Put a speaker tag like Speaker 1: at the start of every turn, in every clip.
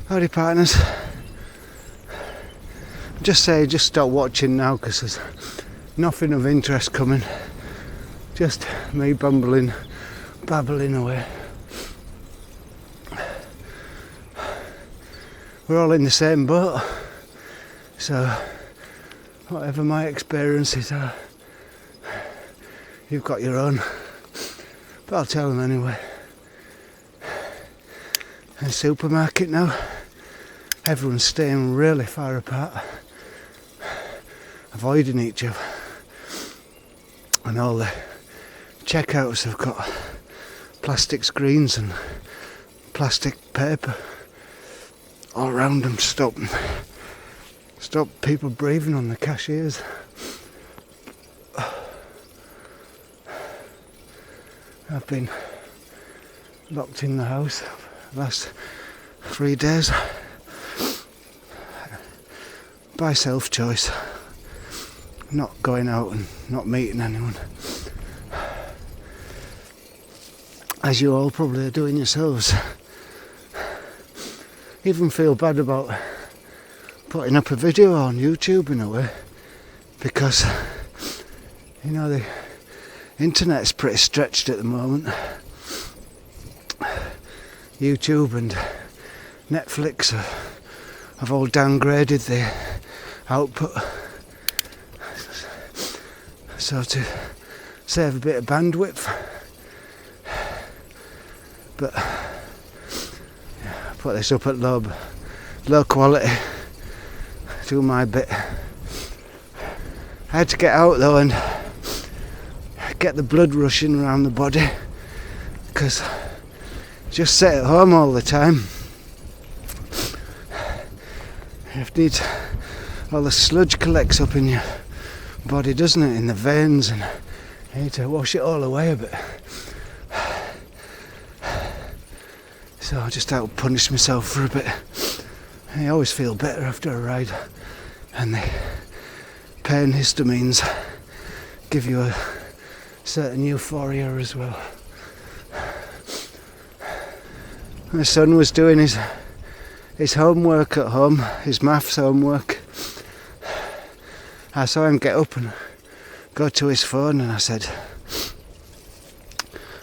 Speaker 1: Howdy partners. Just stop watching now because there's nothing of interest coming. Just me babbling away. We're all in the same boat, so whatever my experiences are, you've got your own, but I'll tell them anyway. In the supermarket now, everyone's staying really far apart, avoiding each other, and all the checkouts have got plastic screens and plastic paper all around them to stop people breathing on the cashiers. I've been locked in the house the last 3 days by self-choice, not going out and not meeting anyone, as you all probably are doing yourselves. Even feel bad about putting up a video on YouTube in a way, because you know the internet's pretty stretched at the moment. YouTube and Netflix have all downgraded the output, so to save a bit of bandwidth, but put this up at low quality, do my bit. I had to get out though and get the blood rushing around the body, because just sit at home all the time, it needs, all the sludge collects up in your body, doesn't it, in the veins, and you need to wash it all away a bit. So I just had to punish myself for a bit. I always feel better after a ride, and the pain histamines give you a certain euphoria as well. My son was doing his homework at home, his maths homework. I saw him get up and go to his phone, and I said,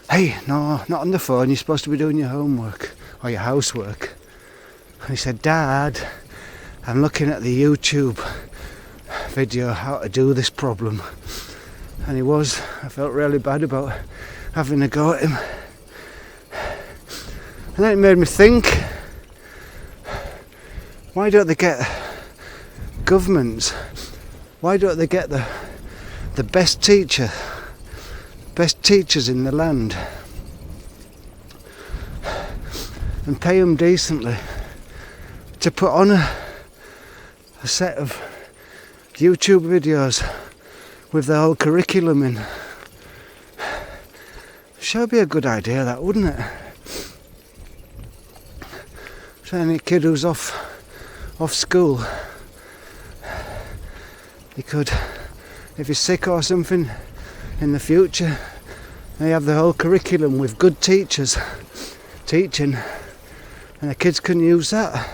Speaker 1: "Hey, no, not on the phone, you're supposed to be doing your homework or your housework." And he said, "Dad, I'm looking at the YouTube video how to do this problem." And I felt really bad about having a go at him. And then it made me think, why don't they get governments, why don't they get the best teachers in the land and pay them decently to put on a set of YouTube videos with the whole curriculum in? Sure be a good idea, that, wouldn't it? So any kid who's off school, he could, if he's sick or something in the future, they have the whole curriculum with good teachers teaching, and the kids can use that.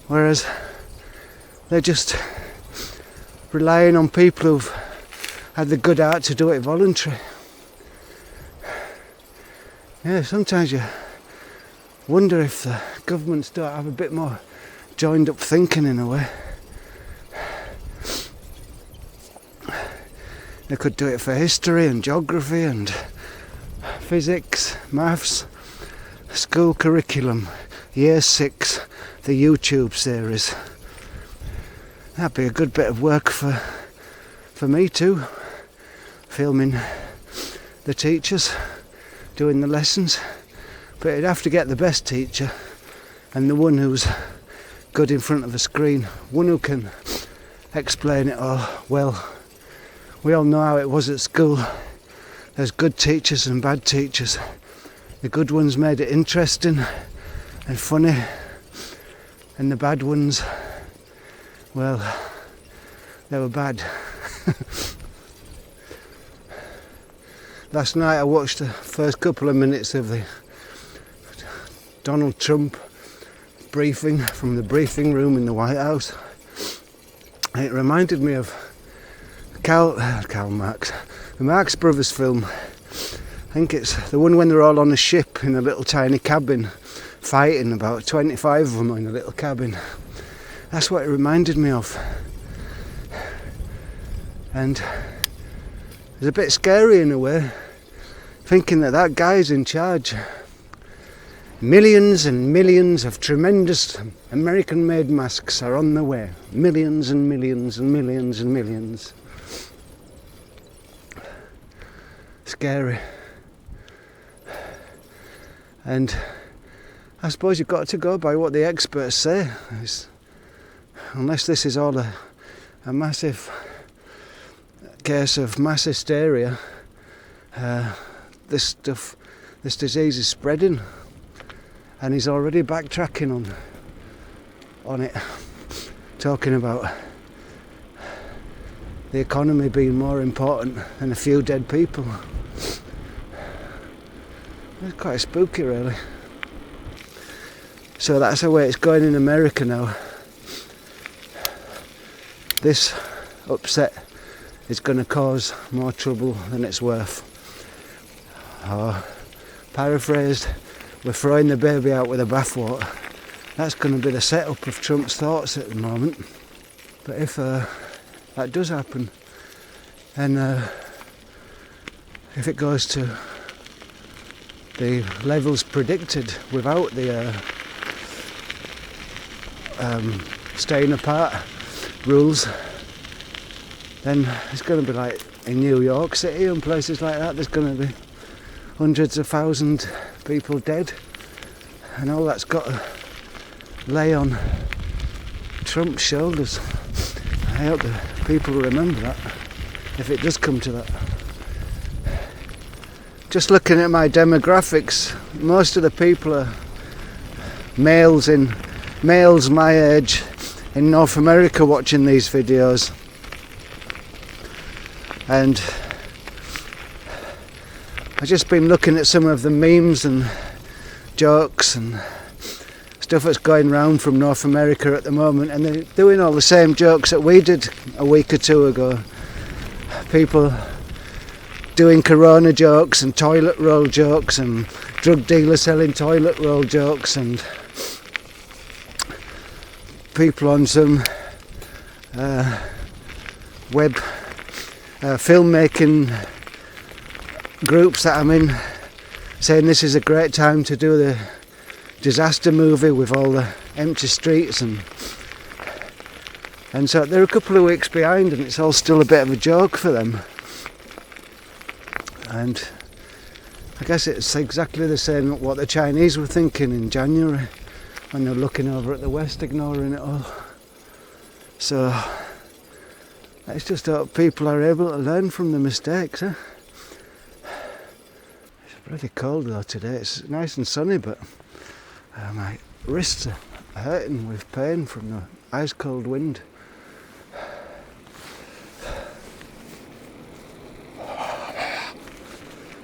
Speaker 1: Whereas they're just relying on people who've had the good heart to do it voluntary. Yeah, sometimes you wonder if the governments don't have a bit more joined up thinking in a way. They could do it for history and geography and physics, maths, school curriculum, year 6, the YouTube series. That'd be a good bit of work for me too, filming the teachers doing the lessons. But you'd have to get the best teacher, and the one who's good in front of a screen, one who can explain it all well. We all know how it was at school. There's good teachers and bad teachers. The good ones made it interesting and funny, and the bad ones, well, they were bad. Last night I watched the first couple of minutes of the Donald Trump briefing from the briefing room in the White House. And it reminded me of Karl Marx, the Marx Brothers film. I think it's the one when they're all on a ship in a little tiny cabin, fighting, about 25 of them in a little cabin. That's what it reminded me of. And it's a bit scary in a way, thinking that guy's in charge. Millions and millions of tremendous American-made masks are on the way. Millions and millions and millions and millions. Scary. And I suppose you've got to go by what the experts say. Unless this is all a massive case of mass hysteria, this disease is spreading, and he's already backtracking on it, talking about the economy being more important than a few dead people. It's quite spooky, really. So that's the way it's going in America now. This upset is going to cause more trouble than it's worth. Or, paraphrased, we're throwing the baby out with the bathwater. That's going to be the setup of Trump's thoughts at the moment. But if that does happen, and if it goes to the levels predicted without the staying apart rules, then it's going to be like in New York City and places like that. There's going to be hundreds of thousands of people dead, and all that's got to lay on Trump's shoulders. I hope the people remember that, if it does come to that. Just looking at my demographics, most of the people are males my age in North America watching these videos. And I've just been looking at some of the memes and jokes and stuff that's going round from North America at the moment, and they're doing all the same jokes that we did a week or two ago. People doing corona jokes and toilet roll jokes and drug dealers selling toilet roll jokes, and people on some web filmmaking groups that I'm in saying this is a great time to do the disaster movie with all the empty streets, and so they're a couple of weeks behind, and it's all still a bit of a joke for them. And I guess it's exactly the same what the Chinese were thinking in January when they're looking over at the West, ignoring it all. So let's just hope people are able to learn from the mistakes, eh? It's pretty cold though today. It's nice and sunny, but my wrists are hurting with pain from the ice cold wind.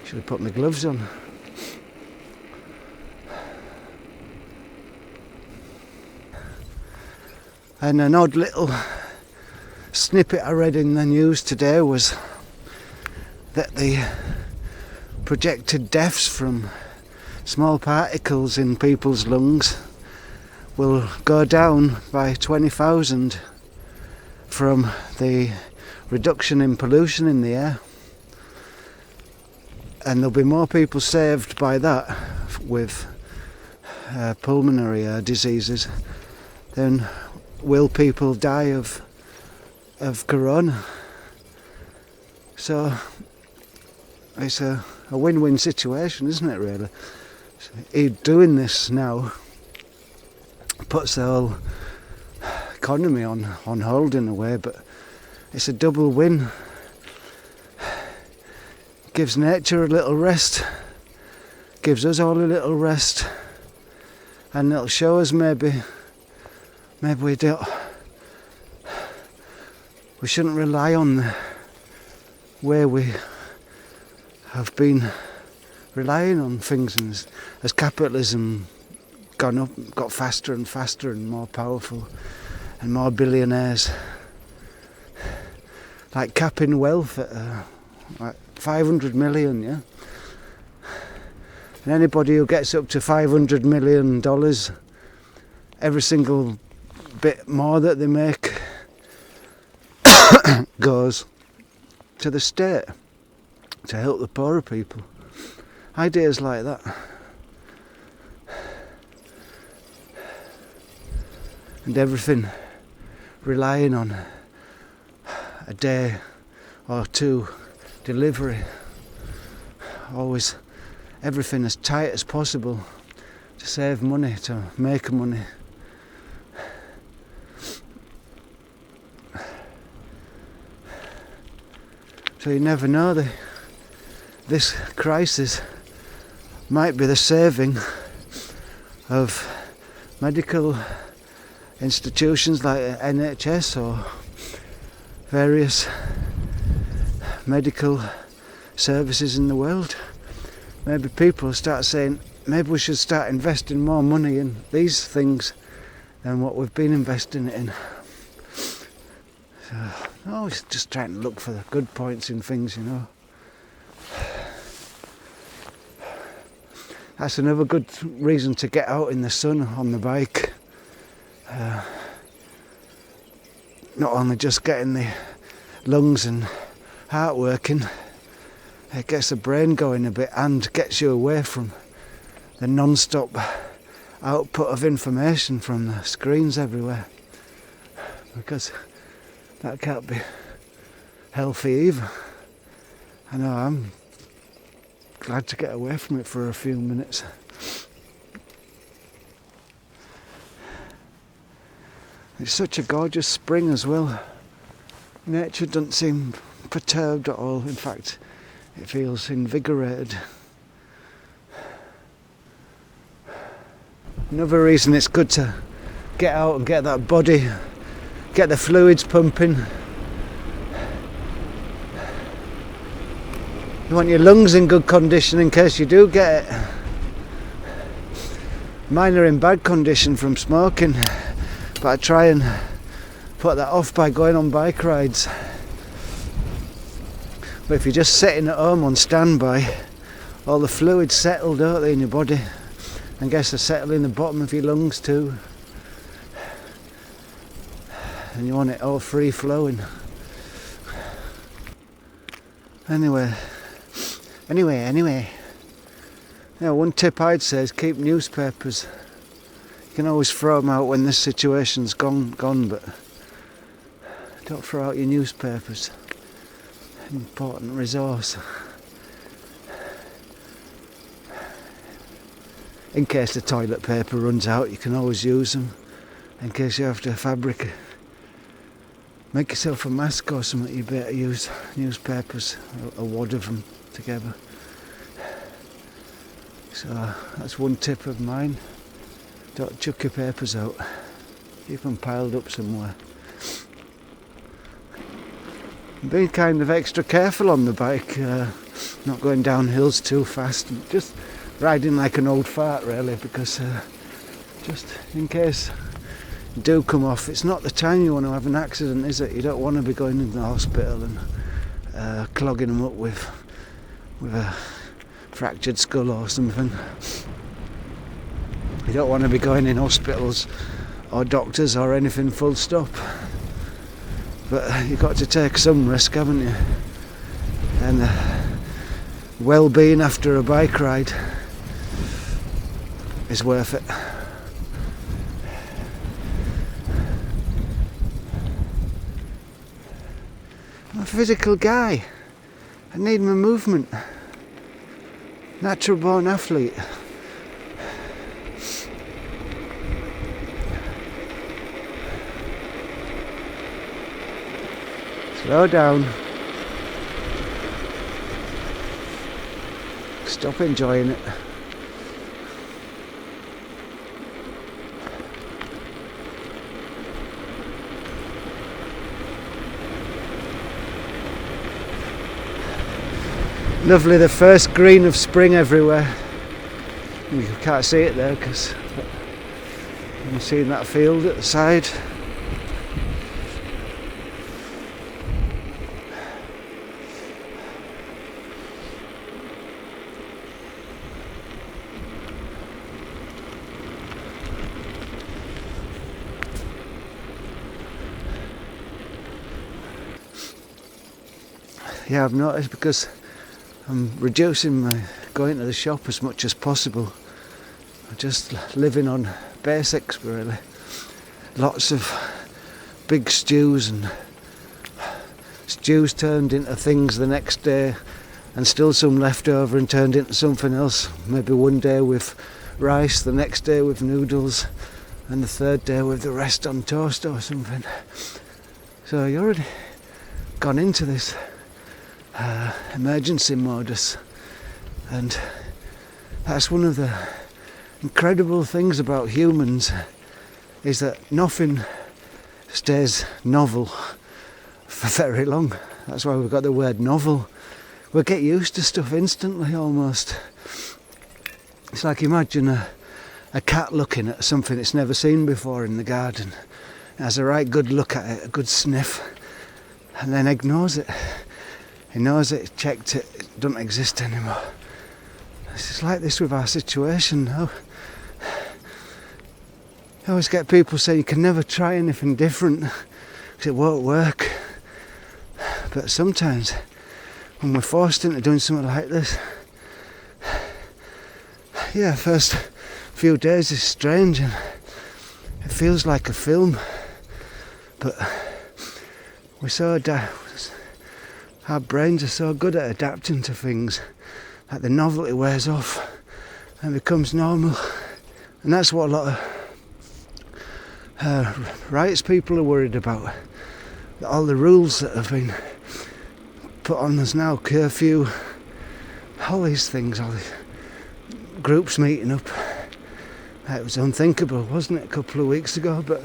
Speaker 1: Should have put my gloves on. And an odd little snippet I read in the news today was that the projected deaths from small particles in people's lungs will go down by 20,000 from the reduction in pollution in the air. And there'll be more people saved by that with pulmonary diseases than will people die of corona. So it's a win-win situation, isn't it, really? So doing this now puts the whole economy on hold in a way, but it's a double win. Gives nature a little rest, gives us all a little rest, and it'll show us maybe we shouldn't rely on the way we have been relying on things, and as capitalism got faster and faster and more powerful and more billionaires. Like capping wealth at like 500 million, yeah? And anybody who gets up to $500 million, every single bit more that they make goes to the state to help the poorer people. Ideas like that. And everything relying on a day or two delivery. Always everything as tight as possible to save money, to make money. So you never know, this crisis might be the saving of medical institutions like NHS or various medical services in the world. Maybe people start saying, maybe we should start investing more money in these things than what we've been investing in. So, always just trying to look for the good points in things, you know. That's another good reason to get out in the sun on the bike. Not only just getting the lungs and heart working, it gets the brain going a bit and gets you away from the non-stop output of information from the screens everywhere, because that can't be healthy either. I know I'm glad to get away from it for a few minutes. It's such a gorgeous spring as well. Nature doesn't seem perturbed at all. In fact, it feels invigorated. Another reason it's good to get out and get that body, get the fluids pumping. You want your lungs in good condition in case you do get it. Mine are in bad condition from smoking, but I try and put that off by going on bike rides. But if you're just sitting at home on standby, all the fluids settle, don't they, in your body? And guess they settle in the bottom of your lungs too. And you want it all free flowing. Anyway. Yeah, one tip I'd say is keep newspapers. You can always throw them out when this situation's gone, but don't throw out your newspapers. An important resource. In case the toilet paper runs out, you can always use them. In case you have to make yourself a mask or something, you better use newspapers, a wad of them together. So that's one tip of mine. Don't chuck your papers out. Keep them piled up somewhere. Being kind of extra careful on the bike, not going down hills too fast, just riding like an old fart really, because just in case you do come off, it's not the time you want to have an accident, is it? You don't want to be going into the hospital and clogging them up with a fractured skull or something. You don't want to be going in hospitals or doctors or anything full stop. But you've got to take some risk, haven't you? And well-being after a bike ride is worth it. I'm a physical guy. I need my movement. Natural born athlete. Slow down. Stop enjoying it. Lovely, the first green of spring everywhere. You can't see it there because You see that field at the side? Yeah, I've noticed, because I'm reducing my going to the shop as much as possible. I'm just living on basics, really. Lots of big stews, and stews turned into things the next day, and still some left over and turned into something else. Maybe one day with rice, the next day with noodles, and the third day with the rest on toast or something. So you're already gone into this emergency modus, and that's one of the incredible things about humans, is that nothing stays novel for very long. That's why we've got the word novel. We get used to stuff instantly almost. It's like, imagine a cat looking at something it's never seen before in the garden. It has a right good look at it, a good sniff, and then ignores it. He knows it, checked it, it doesn't exist anymore. It's just like this with our situation now. I always get people saying you can never try anything different because it won't work. But sometimes when we're forced into doing something like this, yeah, first few days is strange and it feels like a film, but our brains are so good at adapting to things that the novelty wears off and becomes normal. And that's what a lot of rights people are worried about. All the rules that have been put on us now, curfew, all these things, all these groups meeting up. It was unthinkable, wasn't it, a couple of weeks ago, but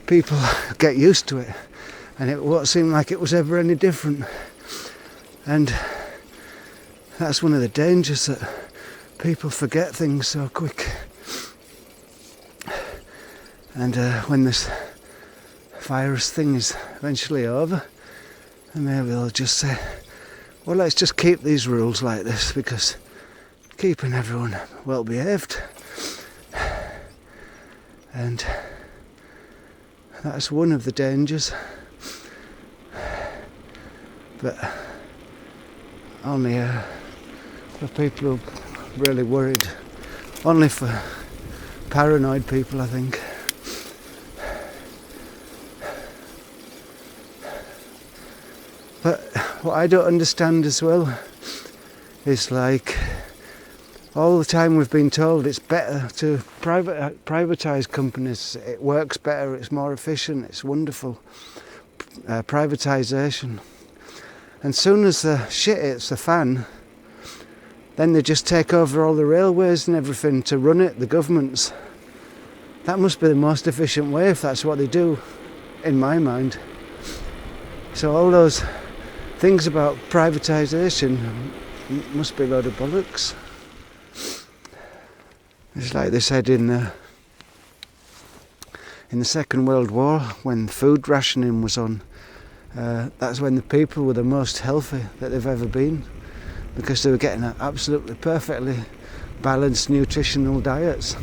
Speaker 1: people get used to it. And it won't seem like it was ever any different. And that's one of the dangers, that people forget things so quick. And when this virus thing is eventually over, and maybe they'll just say, well, let's just keep these rules like this, because keeping everyone well behaved. And that's one of the dangers. But only for people who are really worried, only for paranoid people, I think. But what I don't understand as well is, like, all the time we've been told it's better to privatise companies, it works better, it's more efficient, it's wonderful. Privatisation. And soon as the shit hits the fan, then they just take over all the railways and everything to run it, the governments. That must be the most efficient way if that's what they do, in my mind. So all those things about privatisation must be a load of bollocks. It's like they said in the Second World War, when food rationing was on. That's when the people were the most healthy that they've ever been, because they were getting absolutely perfectly balanced nutritional diets.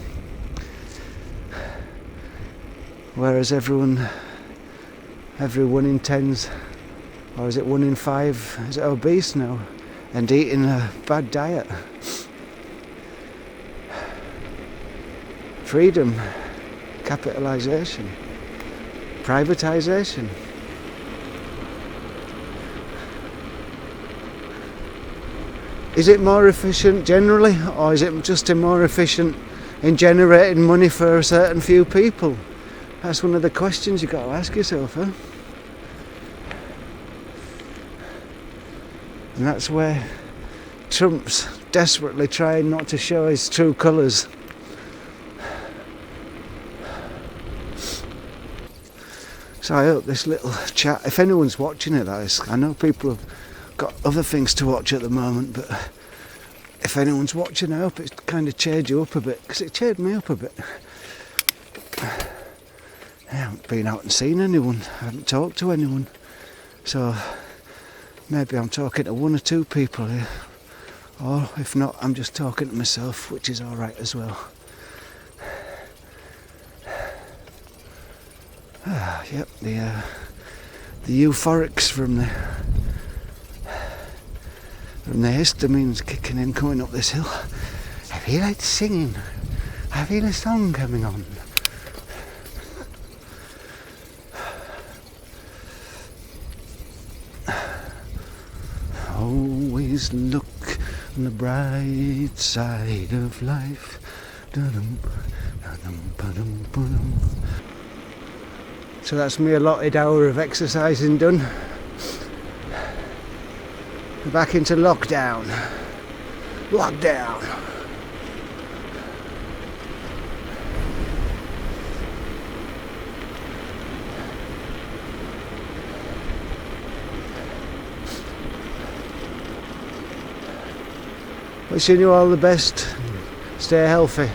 Speaker 1: Whereas every 1 in 10's, or is it 1 in 5, is obese now and eating a bad diet. Freedom, capitalisation, privatisation. Is it more efficient generally, or is it just more efficient in generating money for a certain few people? That's one of the questions you've got to ask yourself, huh? And that's where Trump's desperately trying not to show his true colours. So I hope this little chat, if anyone's watching it, that is, I know people have got other things to watch at the moment, but if anyone's watching, I hope it's kind of cheered you up a bit, because it cheered me up a bit. I haven't been out and seen anyone, I haven't talked to anyone, so maybe I'm talking to one or two people here, or if not, I'm just talking to myself, which is alright as well. Yep, the euphorics from the histamines kicking in coming up this hill. I feel like singing. I feel a song coming on. Always look on the bright side of life. Da-dum, da-dum, ba-dum, ba-dum. So that's my allotted hour of exercising done. Back into lockdown. Lockdown. Wishing you all the best. Stay healthy.